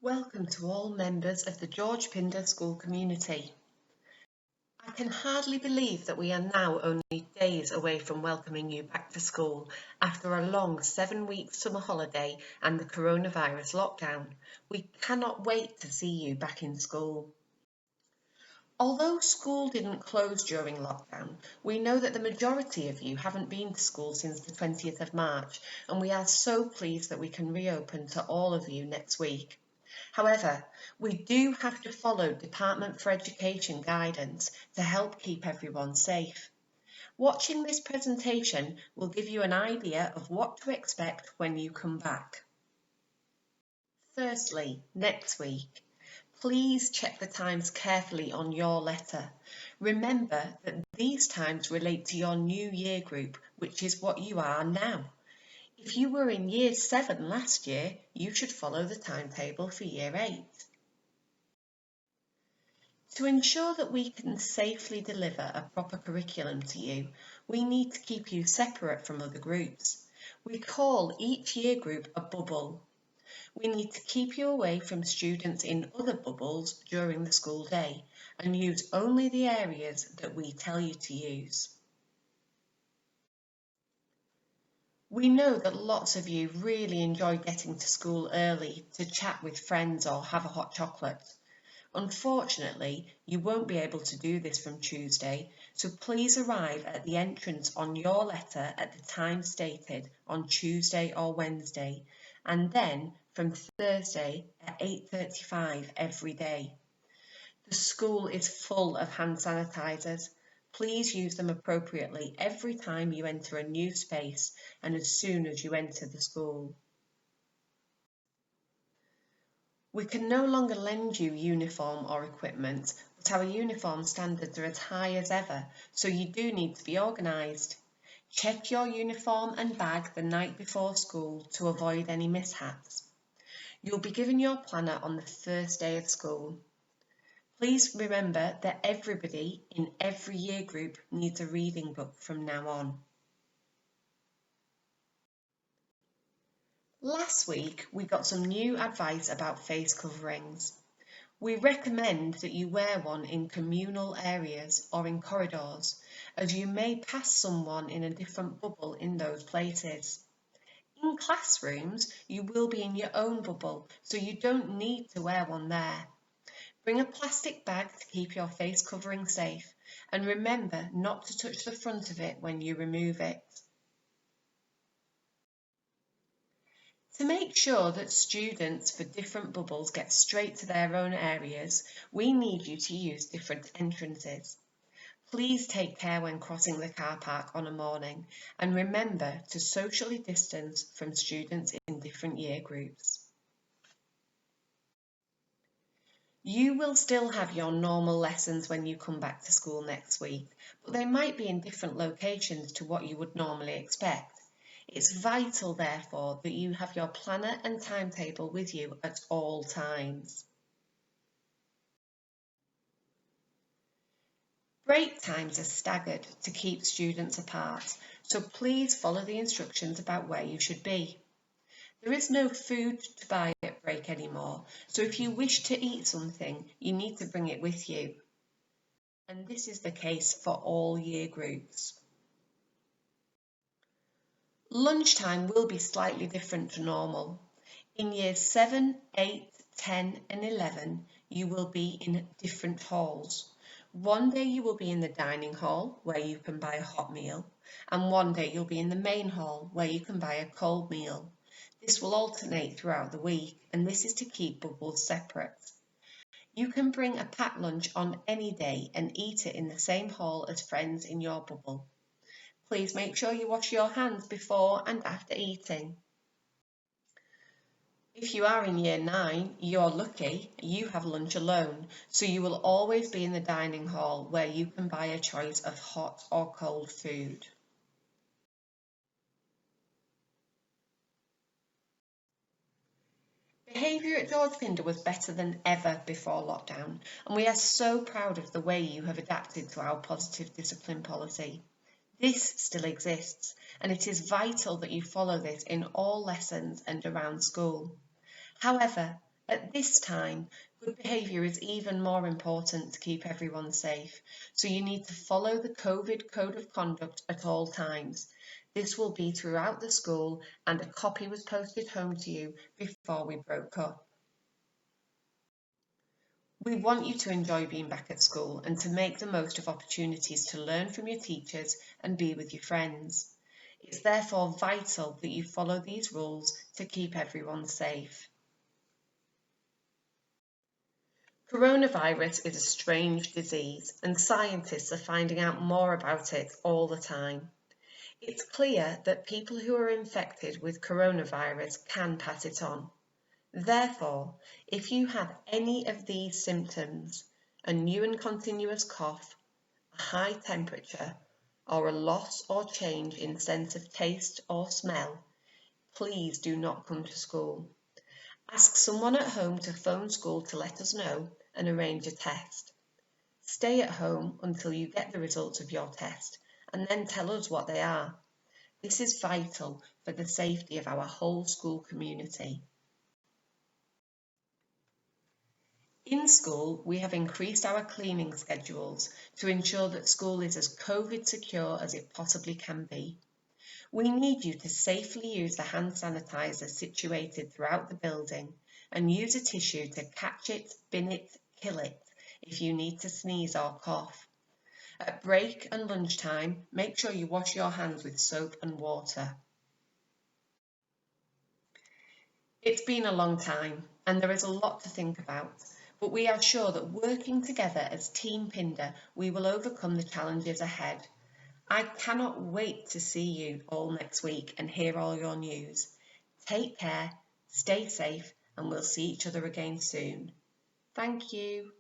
Welcome to all members of the George Pindar School community. I can hardly believe that we are now only days away from welcoming you back to school after a long 7-week summer holiday and the coronavirus lockdown. We cannot wait to see you back in school. Although school didn't close during lockdown, we know that the majority of you haven't been to school since the 20th of March, and we are so pleased that we can reopen to all of you next week. However, we do have to follow Department for Education guidance to help keep everyone safe. Watching this presentation will give you an idea of what to expect when you come back. Firstly, next week, please check the times carefully on your letter. Remember that these times relate to your new year group, which is what you are now. If you were in Year 7 last year, you should follow the timetable for Year 8. To ensure that we can safely deliver a proper curriculum to you, we need to keep you separate from other groups. We call each year group a bubble. We need to keep you away from students in other bubbles during the school day and use only the areas that we tell you to use. We know that lots of you really enjoy getting to school early to chat with friends or have a hot chocolate. Unfortunately, you won't be able to do this from Tuesday, so please arrive at the entrance on your letter at the time stated on Tuesday or Wednesday, and then from Thursday at 8:35 every day. The school is full of hand sanitisers. Please use them appropriately every time you enter a new space and as soon as you enter the school. We can no longer lend you uniform or equipment, but our uniform standards are as high as ever, so you do need to be organised. Check your uniform and bag the night before school to avoid any mishaps. You'll be given your planner on the first day of school. Please remember that everybody in every year group needs a reading book from now on. Last week, we got some new advice about face coverings. We recommend that you wear one in communal areas or in corridors, as you may pass someone in a different bubble in those places. In classrooms, you will be in your own bubble, so you don't need to wear one there. Bring a plastic bag to keep your face covering safe, and remember not to touch the front of it when you remove it. To make sure that students for different bubbles get straight to their own areas, we need you to use different entrances. Please take care when crossing the car park on a morning, and remember to socially distance from students in different year groups. You will still have your normal lessons when you come back to school next week, but they might be in different locations to what you would normally expect. It's vital, therefore, that you have your planner and timetable with you at all times. Break times are staggered to keep students apart, so please follow the instructions about where you should be. There is no food to buy at break anymore, so if you wish to eat something, you need to bring it with you. And this is the case for all year groups. Lunchtime will be slightly different to normal. In years 7, 8, 10 and 11, you will be in different halls. One day you will be in the dining hall, where you can buy a hot meal, and one day you'll be in the main hall, where you can buy a cold meal. This will alternate throughout the week, and this is to keep bubbles separate. You can bring a packed lunch on any day and eat it in the same hall as friends in your bubble. Please make sure you wash your hands before and after eating. If you are in year 9, you're lucky, you have lunch alone, so you will always be in the dining hall where you can buy a choice of hot or cold food. Behaviour at George Pindar was better than ever before lockdown, and we are so proud of the way you have adapted to our positive discipline policy. This still exists, and it is vital that you follow this in all lessons and around school. However, At this time, good behaviour is even more important to keep everyone safe, so you need to follow the COVID Code of Conduct at all times. This will be throughout the school, and a copy was posted home to you before we broke up. We want you to enjoy being back at school and to make the most of opportunities to learn from your teachers and be with your friends. It's therefore vital that you follow these rules to keep everyone safe. Coronavirus is a strange disease, and scientists are finding out more about it all the time. It's clear that people who are infected with coronavirus can pass it on. Therefore, if you have any of these symptoms, a new and continuous cough, a high temperature, or a loss or change in sense of taste or smell, please do not come to school. Ask someone at home to phone school to let us know and arrange a test. Stay at home until you get the results of your test and then tell us what they are. This is vital for the safety of our whole school community. In school, we have increased our cleaning schedules to ensure that school is as COVID secure as it possibly can be. We need you to safely use the hand sanitizer situated throughout the building and use a tissue to catch it, bin it, kill it if you need to sneeze or cough. At break and lunchtime, make sure you wash your hands with soap and water. It's been a long time and there is a lot to think about, but we are sure that working together as Team Pindar, we will overcome the challenges ahead. I cannot wait to see you all next week and hear all your news. Take care, stay safe, and we'll see each other again soon. Thank you.